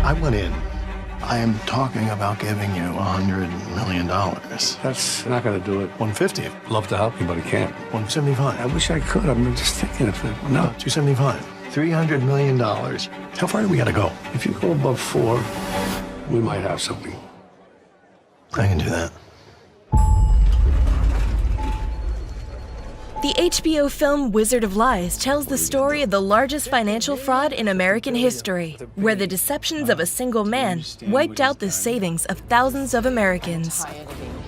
I went in. I am talking about giving you $100 million. That's not going to do it. 150. Love to help you, but I can't. 175. I wish I could. I'm just thinking if it, no. 275. $300 million. How far do we got to go? If you go above 4, we might have something. I can do that. The HBO film Wizard of Lies tells the story of the largest financial fraud in American history, where the deceptions of a single man wiped out the savings of thousands of Americans.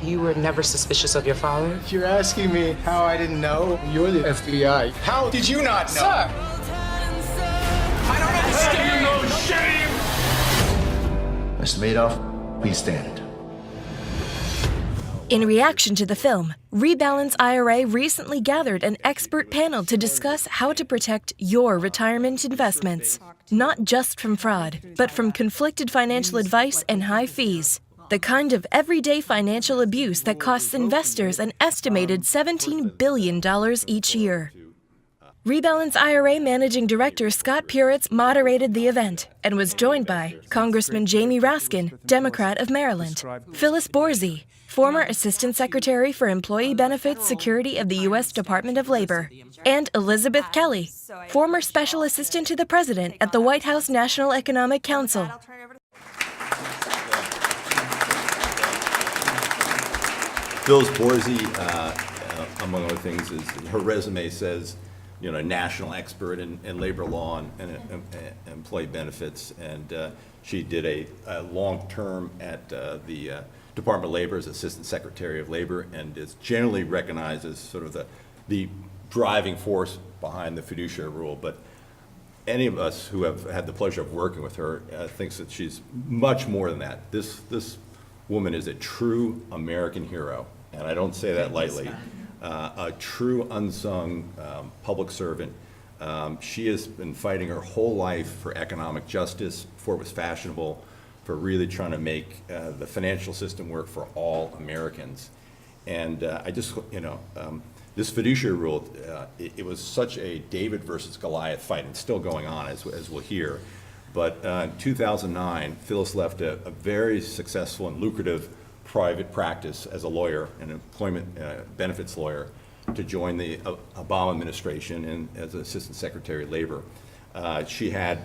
You were never suspicious of your father? You're asking me how I didn't know? You're the FBI. How did you not know? Sir! I don't understand! No shame! Mr. Madoff, please stand. In reaction to the film, Rebalance IRA recently gathered an expert panel to discuss how to protect your retirement investments, not just from fraud, but from conflicted financial advice and high fees, the kind of everyday financial abuse that costs investors an estimated $17 billion each year. Rebalance IRA Managing Director Scott Puritz moderated the event and was joined by Congressman Jamie Raskin, Democrat of Maryland, Phyllis Borzi, former Assistant Secretary for Employee Benefits Security of the U.S. Department of Labor, and Elizabeth Kelly, former Special Assistant to the President at the White House National Economic Council. Phyllis Borzi, among other things, is her resume says, you know, national expert in labor law and employee benefits, and she did a long term at the Department of Labor as Assistant Secretary of Labor, and is generally recognized as sort of the driving force behind the fiduciary rule. But any of us who have had the pleasure of working with her thinks that she's much more than that. This woman is a true American hero, and I don't say that lightly. A true unsung public servant. She has been fighting her whole life for economic justice before it was fashionable, for really trying to make the financial system work for all Americans. And I just, you know, this fiduciary rule, it was such a David versus Goliath fight, and it's still going on, as we'll hear. But in 2009, Phyllis left a very successful and lucrative private practice as a lawyer, an employment benefits lawyer, to join the Obama administration and as Assistant Secretary of Labor. She had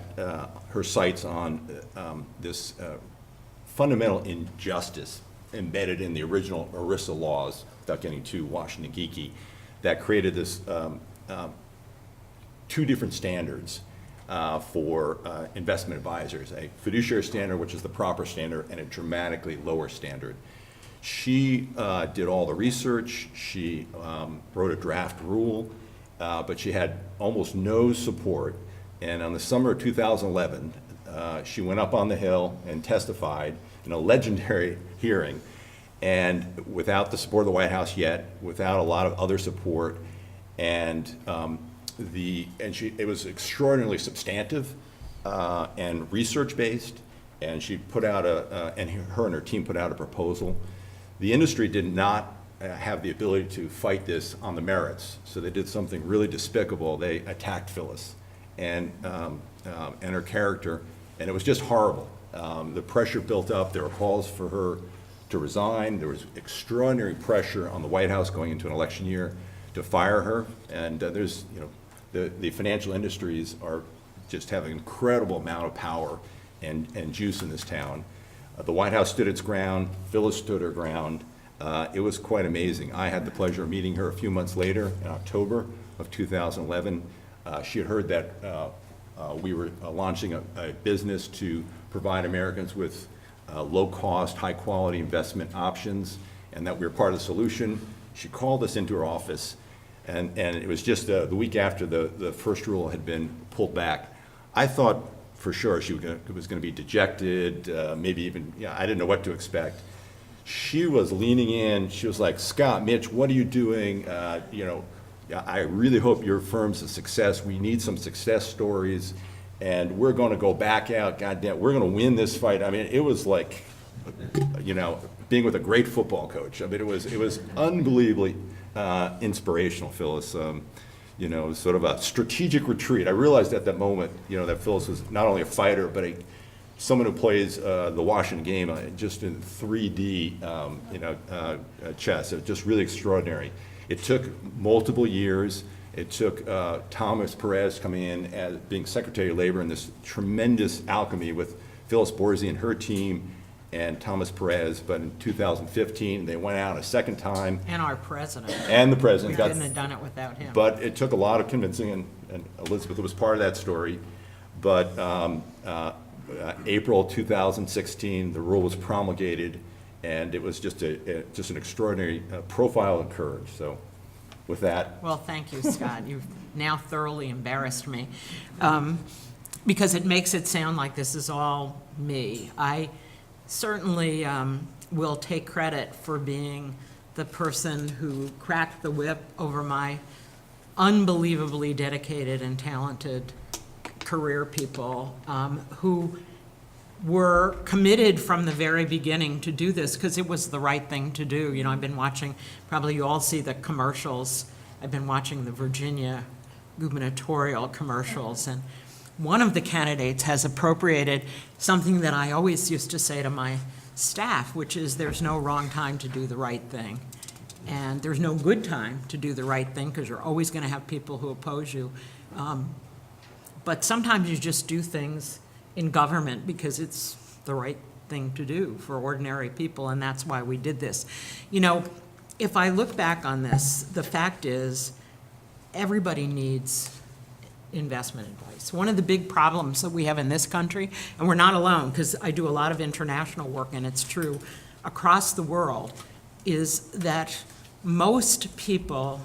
her sights on this fundamental injustice embedded in the original ERISA laws, without getting too Washington geeky, that created this two different standards for investment advisors, a fiduciary standard, which is the proper standard, and a dramatically lower standard. She did all the research, she wrote a draft rule, but she had almost no support. And on the summer of 2011, she went up on the Hill and testified in a legendary hearing, and without the support of the White House yet, without a lot of other support, and it was extraordinarily substantive and research-based, and she put out and her and her team put out a proposal. The industry did not have the ability to fight this on the merits, so they did something really despicable. They attacked Phyllis and her character, and it was just horrible. The pressure built up. There were calls for her to resign. There was extraordinary pressure on the White House going into an election year to fire her, and there's, you know, the financial industries are just have an incredible amount of power and juice in this town. The White House stood its ground. Phyllis stood her ground. It was quite amazing. I had the pleasure of meeting her a few months later in October of 2011. She had heard that we were launching a business to provide Americans with low-cost, high-quality investment options, and that we were part of the solution. She called us into her office, and it was just the week after the first rule had been pulled back. I thought for sure she was going to be dejected, maybe even, I didn't know what to expect. She was leaning in. She was like, "Scott, Mitch, what are you doing? I really hope your firm's a success. We need some success stories, and we're going to go back out. Goddamn, we're going to win this fight." I mean, it was like, being with a great football coach. I mean, it was unbelievably inspirational, Phyllis. Sort of a strategic retreat. I realized at that moment, that Phyllis was not only a fighter, but a someone who plays the Washington game just in 3D, chess. It's just really extraordinary. It took multiple years. It took Thomas Perez coming in as being Secretary of Labor, and this tremendous alchemy with Phyllis Borzi and her team and Thomas Perez. But in 2015, they went out a second time. And our president. And the president. We couldn't have done it without him. But it took a lot of convincing, and Elizabeth was part of that story. But April 2016, the rule was promulgated, and it was just an extraordinary profile and courage. So with that. Well, thank you, Scott. You've now thoroughly embarrassed me, because it makes it sound like this is all me. I certainly will take credit for being the person who cracked the whip over my unbelievably dedicated and talented career people who were committed from the very beginning to do this because it was the right thing to do. You know, I've been watching, probably you all see the commercials. I've been watching the Virginia gubernatorial commercials, and one of the candidates has appropriated something that I always used to say to my staff, which is there's no wrong time to do the right thing. And there's no good time to do the right thing because you're always going to have people who oppose you. But sometimes you just do things in government because it's the right thing to do for ordinary people, and that's why we did this. You know, if I look back on this, the fact is everybody needs investment advice. One of the big problems that we have in this country, and we're not alone because I do a lot of international work and it's true across the world, is that most people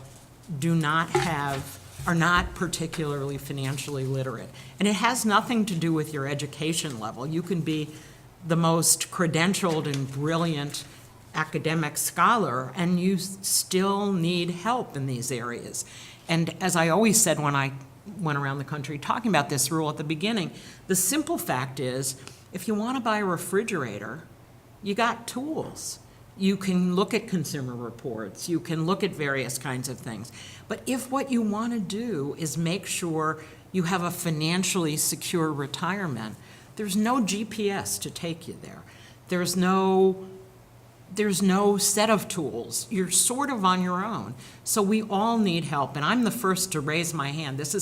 are not particularly financially literate. And it has nothing to do with your education level. You can be the most credentialed and brilliant academic scholar, and you still need help in these areas. And as I always said when I went around the country talking about this rule at the beginning, the simple fact is, if you want to buy a refrigerator, you got tools. You can look at consumer reports, you can look at various kinds of things. But if what you want to do is make sure you have a financially secure retirement, there's no GPS to take you there. There's no set of tools. You're sort of on your own. So we all need help, and I'm the first to raise my hand. This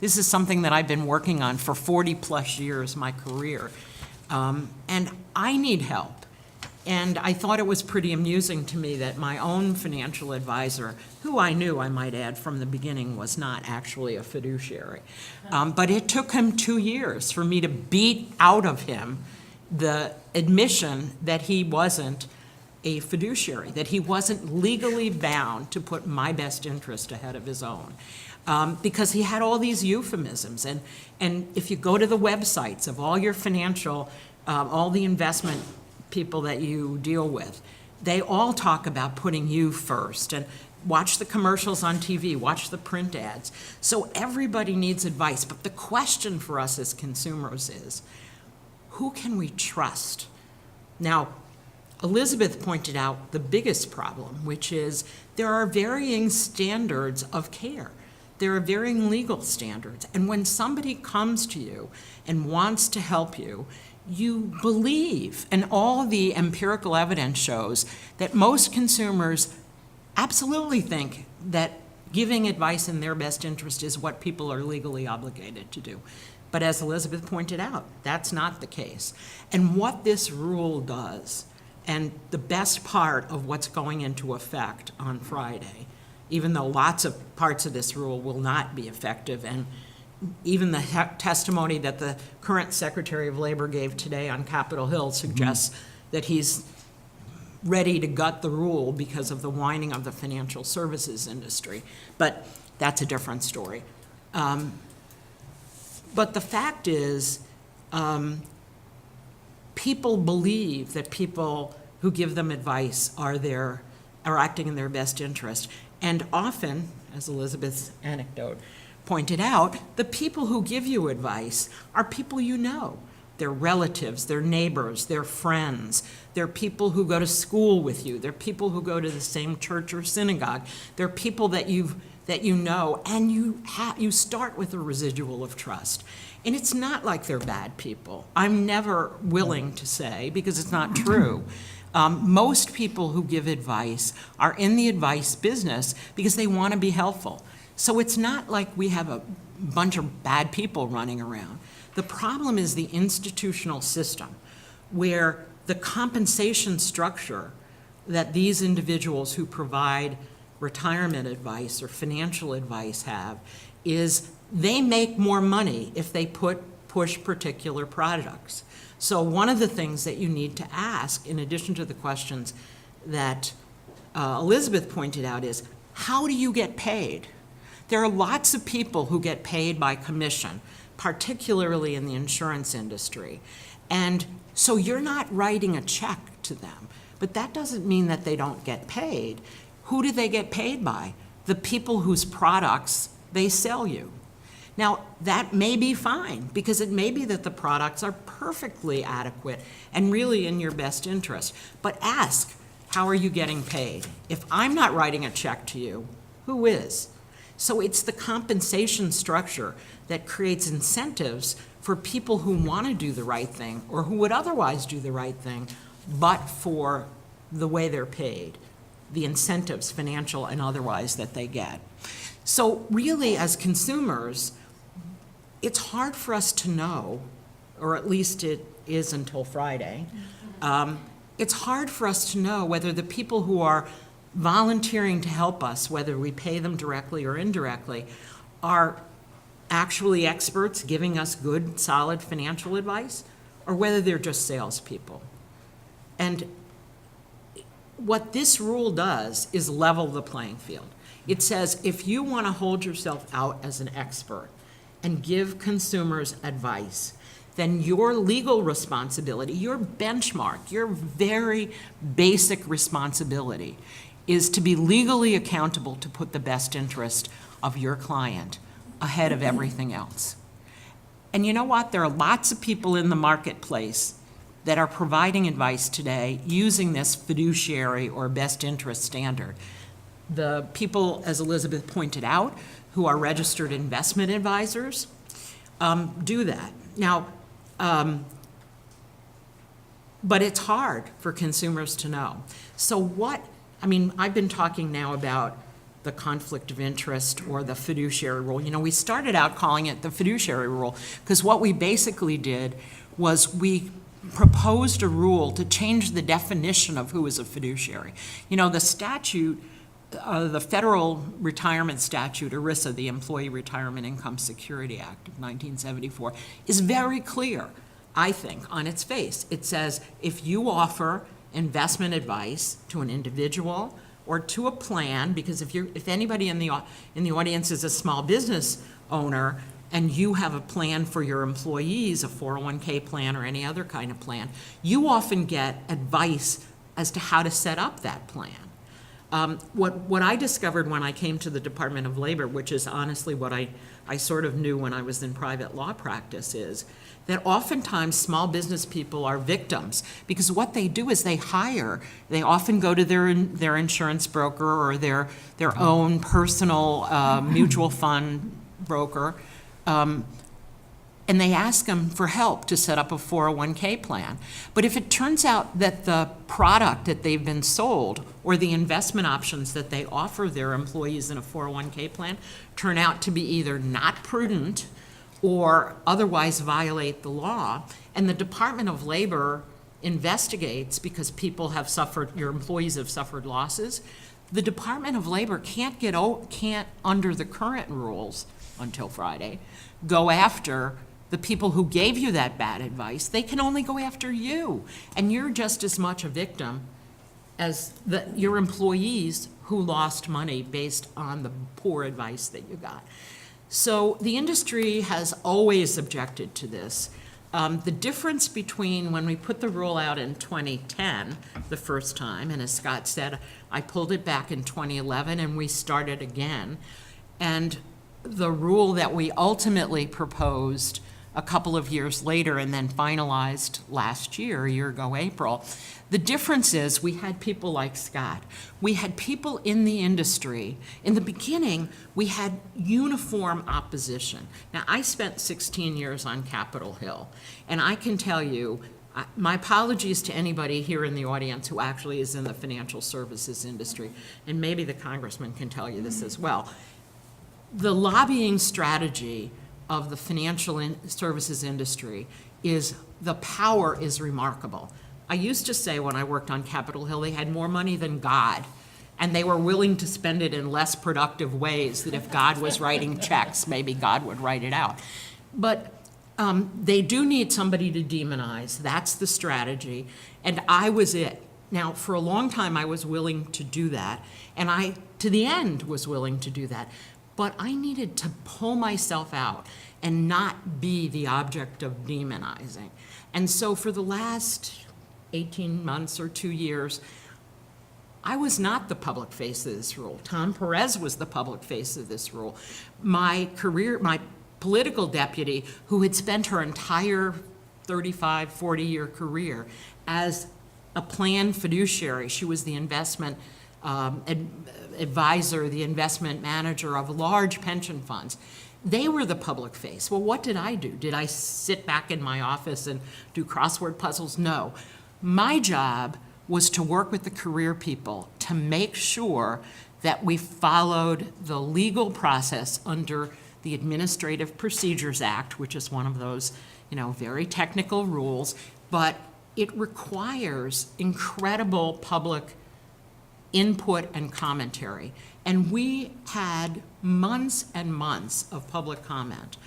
is something that I've been working on for 40 plus years, my career. And I need help. And I thought it was pretty amusing to me that my own financial advisor, who I knew, I might add, from the beginning was not actually a fiduciary. But it took him 2 years for me to beat out of him the admission that he wasn't a fiduciary, that he wasn't legally bound to put my best interest ahead of his own. Because he had all these euphemisms. And if you go to the websites of all your financial, all the investment people that you deal with, they all talk about putting you first. And watch the commercials on TV, watch the print ads. So everybody needs advice. But the question for us as consumers is, who can we trust? Now, Elizabeth pointed out the biggest problem, which is there are varying standards of care. There are varying legal standards. And when somebody comes to you and wants to help you, you believe, and all the empirical evidence shows that most consumers absolutely think that giving advice in their best interest is what people are legally obligated to do. But as Elizabeth pointed out, that's not the case. And what this rule does, and the best part of what's going into effect on Friday, even though lots of parts of this rule will not be effective, and even the testimony that the current Secretary of Labor gave today on Capitol Hill suggests that he's ready to gut the rule because of the whining of the financial services industry. But that's a different story. But the fact is, people believe that people who give them advice are acting in their best interest. And often, as Elizabeth's anecdote pointed out, the people who give you advice are people you know. They're relatives, they're neighbors, they're friends, they're people who go to school with you, they're people who go to the same church or synagogue, they're people that you've that you know, and you start with a residual of trust. And it's not like they're bad people. I'm never willing to say, because it's not true. Most people who give advice are in the advice business because they want to be helpful. So it's not like we have a bunch of bad people running around. The problem is the institutional system, where the compensation structure that these individuals who provide retirement advice or financial advice have is they make more money if they push particular products. So one of the things that you need to ask, in addition to the questions that Elizabeth pointed out, is how do you get paid? There are lots of people who get paid by commission, particularly in the insurance industry. And so you're not writing a check to them, but that doesn't mean that they don't get paid. Who do they get paid by? The people whose products they sell you. Now, that may be fine, because it may be that the products are perfectly adequate and really in your best interest. But ask, how are you getting paid? If I'm not writing a check to you, who is? So it's the compensation structure that creates incentives for people who want to do the right thing or who would otherwise do the right thing, but for the way they're paid, the incentives, financial and otherwise, that they get. So really, as consumers, it's hard for us to know, or at least it is until Friday, it's hard for us to know whether the people who are volunteering to help us, whether we pay them directly or indirectly, are actually experts giving us good, solid financial advice, or whether they're just salespeople. And what this rule does is level the playing field. It says if you want to hold yourself out as an expert and give consumers advice, then your legal responsibility, your benchmark, your very basic responsibility is to be legally accountable to put the best interest of your client ahead of everything else. And you know what? There are lots of people in the marketplace that are providing advice today using this fiduciary or best interest standard. The people, as Elizabeth pointed out, who are registered investment advisors, do that. Now, but it's hard for consumers to know. So I've been talking now about the conflict of interest or the fiduciary rule. We started out calling it the fiduciary rule because what we basically did was we proposed a rule to change the definition of who is a fiduciary. The statute, the federal retirement statute, ERISA, the Employee Retirement Income Security Act of 1974, is very clear, I think, on its face. It says if you offer investment advice to an individual or to a plan, because if anybody in the audience is a small business owner and you have a plan for your employees, a 401k plan or any other kind of plan, you often get advice as to how to set up that plan. What I discovered when I came to the Department of Labor, which is honestly what I sort of knew when I was in private law practice, is that oftentimes small business people are victims because what they do is they often go to their insurance broker or their own personal mutual fund broker, and they ask them for help to set up a 401k plan. But if it turns out that the product that they've been sold or the investment options that they offer their employees in a 401k plan turn out to be either not prudent or otherwise violate the law, and the Department of Labor investigates because your employees have suffered losses, the Department of Labor can't, under the current rules until Friday, go after the people who gave you that bad advice. They can only go after you, and you're just as much a victim as your employees who lost money based on the poor advice that you got. So the industry has always objected to this. The difference between when we put the rule out in 2010, the first time, and as Scott said, I pulled it back in 2011 and we started again, and the rule that we ultimately proposed a couple of years later and then finalized last year, a year ago April. The difference is we had people like Scott. We had people in the industry. In the beginning, we had uniform opposition. Now, I spent 16 years on Capitol Hill, and I can tell you, my apologies to anybody here in the audience who actually is in the financial services industry, and maybe the congressman can tell you this as well. The lobbying strategy of the financial services industry is, the power is remarkable. I used to say when I worked on Capitol Hill, they had more money than God, and they were willing to spend it in less productive ways, that if God was writing checks, maybe God would write it out. But they do need somebody to demonize. That's the strategy, and I was it. Now, for a long time, I was willing to do that, and I, to the end, was willing to do that. But I needed to pull myself out and not be the object of demonizing. And so for the last 18 months or 2 years, I was not the public face of this rule. Tom Perez was the public face of this rule. My political deputy, who had spent her entire 35, 40-year career as a planned fiduciary, she was the investment advisor, the investment manager of large pension funds. They were the public face. Well, what did I do? Did I sit back in my office and do crossword puzzles? No. My job was to work with the career people to make sure that we followed the legal process under the Administrative Procedures Act, which is one of those, very technical rules, but it requires incredible public input and commentary. And we had months and months of public comment.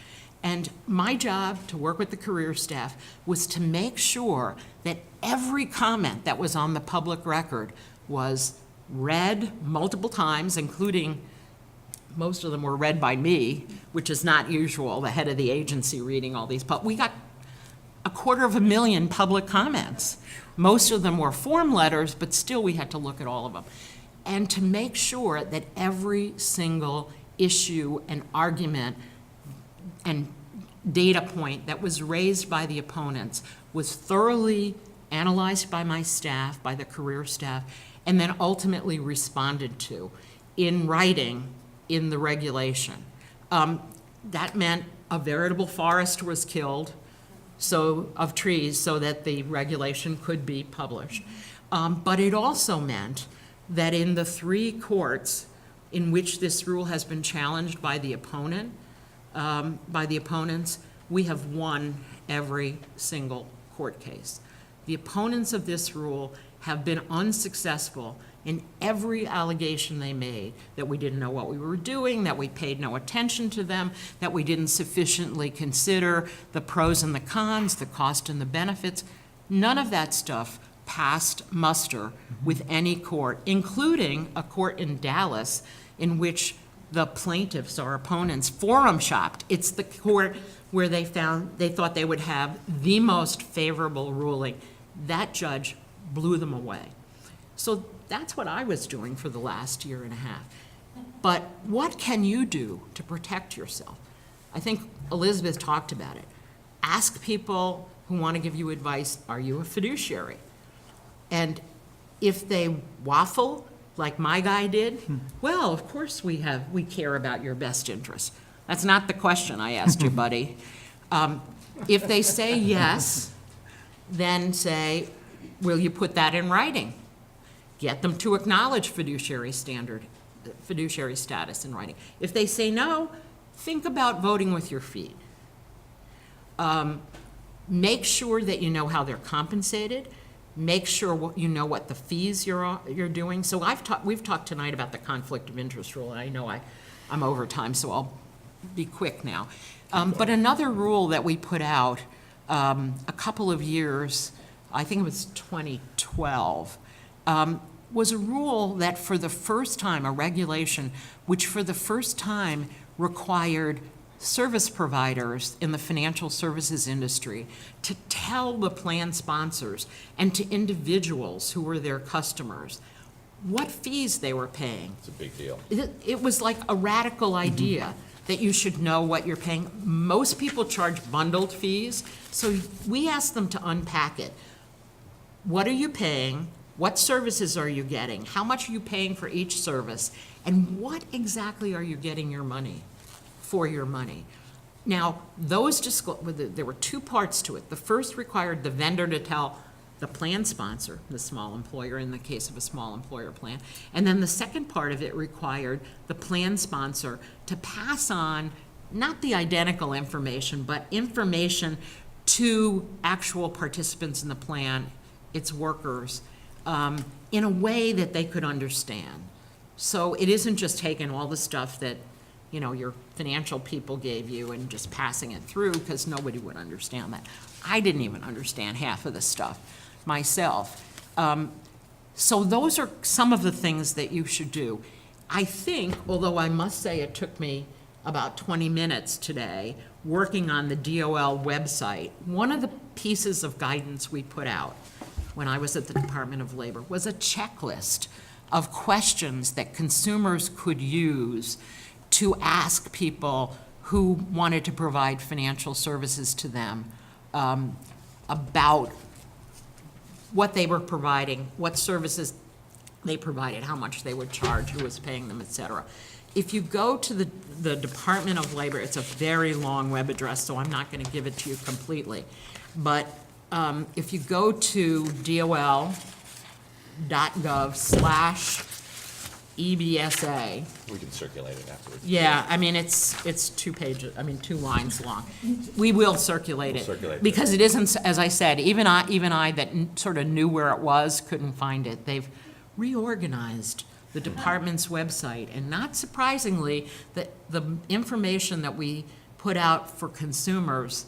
And my job to work with the career staff was to make sure that every comment that was on the public record was read multiple times, including, most of them were read by me, which is not usual, the head of the agency reading all these. But we got 250,000 public comments. Most of them were form letters, but still we had to look at all of them. And to make sure that every single issue and argument and data point that was raised by the opponents was thoroughly analyzed by my staff, by the career staff, and then ultimately responded to in writing in the regulation. That meant a veritable forest was killed of trees so that the regulation could be published. But it also meant that in the 3 courts in which this rule has been challenged by the opponents, we have won every single court case. The opponents of this rule have been unsuccessful in every allegation they made, that we didn't know what we were doing, that we paid no attention to them, that we didn't sufficiently consider the pros and the cons, the cost and the benefits. None of that stuff passed muster with any court, including a court in Dallas in which the plaintiffs, our opponents, forum shopped. It's the court where they thought they would have the most favorable ruling. That judge blew them away. So that's what I was doing for the last year and a half. But what can you do to protect yourself? I think Elizabeth talked about it. Ask people who want to give you advice, are you a fiduciary? And if they waffle, like my guy did, well, of course we care about your best interests. That's not the question I asked you, buddy. If they say yes, then say, will you put that in writing? Get them to acknowledge fiduciary status in writing. If they say no, think about voting with your feet. Make sure that you know how they're compensated. Make sure you know what the fees you're doing. So we've talked tonight about the conflict of interest rule, and I know I'm over time, so I'll be quick now. But another rule that we put out a couple of years, I think it was 2012, was a rule that for the first time, a regulation which for the first time required service providers in the financial services industry to tell the plan sponsors and to individuals who were their customers what fees they were paying. It's a big deal. It was like a radical idea that you should know what you're paying. Most people charge bundled fees, so we ask them to unpack it. What are you paying? What services are you getting? How much are you paying for each service? And what exactly are you getting your money for your money? Now, there were two parts to it. The first required the vendor to tell the plan sponsor, the small employer in the case of a small employer plan. And then the second part of it required the plan sponsor to pass on not the identical information, but information to actual participants in the plan, its workers, in a way that they could understand. So it isn't just taking all the stuff that, you know, your financial people gave you and just passing it through, because nobody would understand that. I didn't even understand half of the stuff myself. So those are some of the things that you should do. I think, although I must say it took me about 20 minutes today working on the DOL website, one of the pieces of guidance we put out when I was at the Department of Labor was a checklist of questions that consumers could use to ask people who wanted to provide financial services to them about what they were providing, what services they provided, how much they would charge, who was paying them, et cetera. If you go to the Department of Labor, it's a very long web address, so I'm not going to give it to you completely. But if you go to dol.gov/EBSA. We can circulate it afterwards. Yeah, I mean, it's 2 pages, I mean, 2 lines long. We will circulate it. Because it isn't, as I said, even I that sort of knew where it was, couldn't find it. They've reorganized the department's website, and not surprisingly, the information that we put out for consumers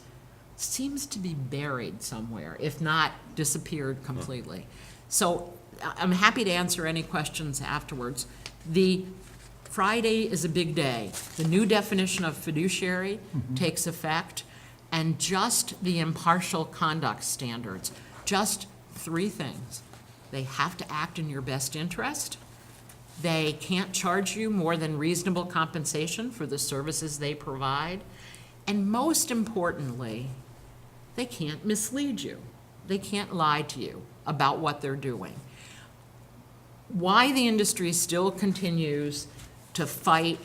seems to be buried somewhere, if not disappeared completely. So I'm happy to answer any questions afterwards. The Friday is a big day. The new definition of fiduciary takes effect, and just the impartial conduct standards, just 3 things. They have to act in your best interest. They can't charge you more than reasonable compensation for the services they provide. And most importantly, they can't mislead you. They can't lie to you about what they're doing. Why the industry still continues to fight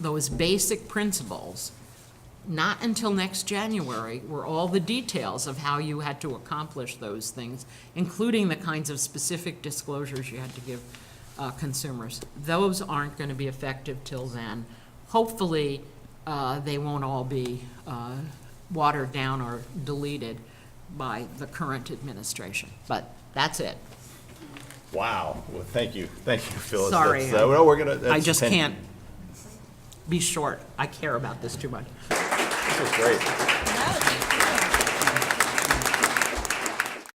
those basic principles, not until next January, were all the details of how you had to accomplish those things, including the kinds of specific disclosures you had to give consumers. Those aren't going to be effective till then. Hopefully, they won't all be watered down or deleted by the current administration. But that's it. Wow. Well, thank you, Phyllis. Sorry, I just can't be short. I care about this too much. This was great.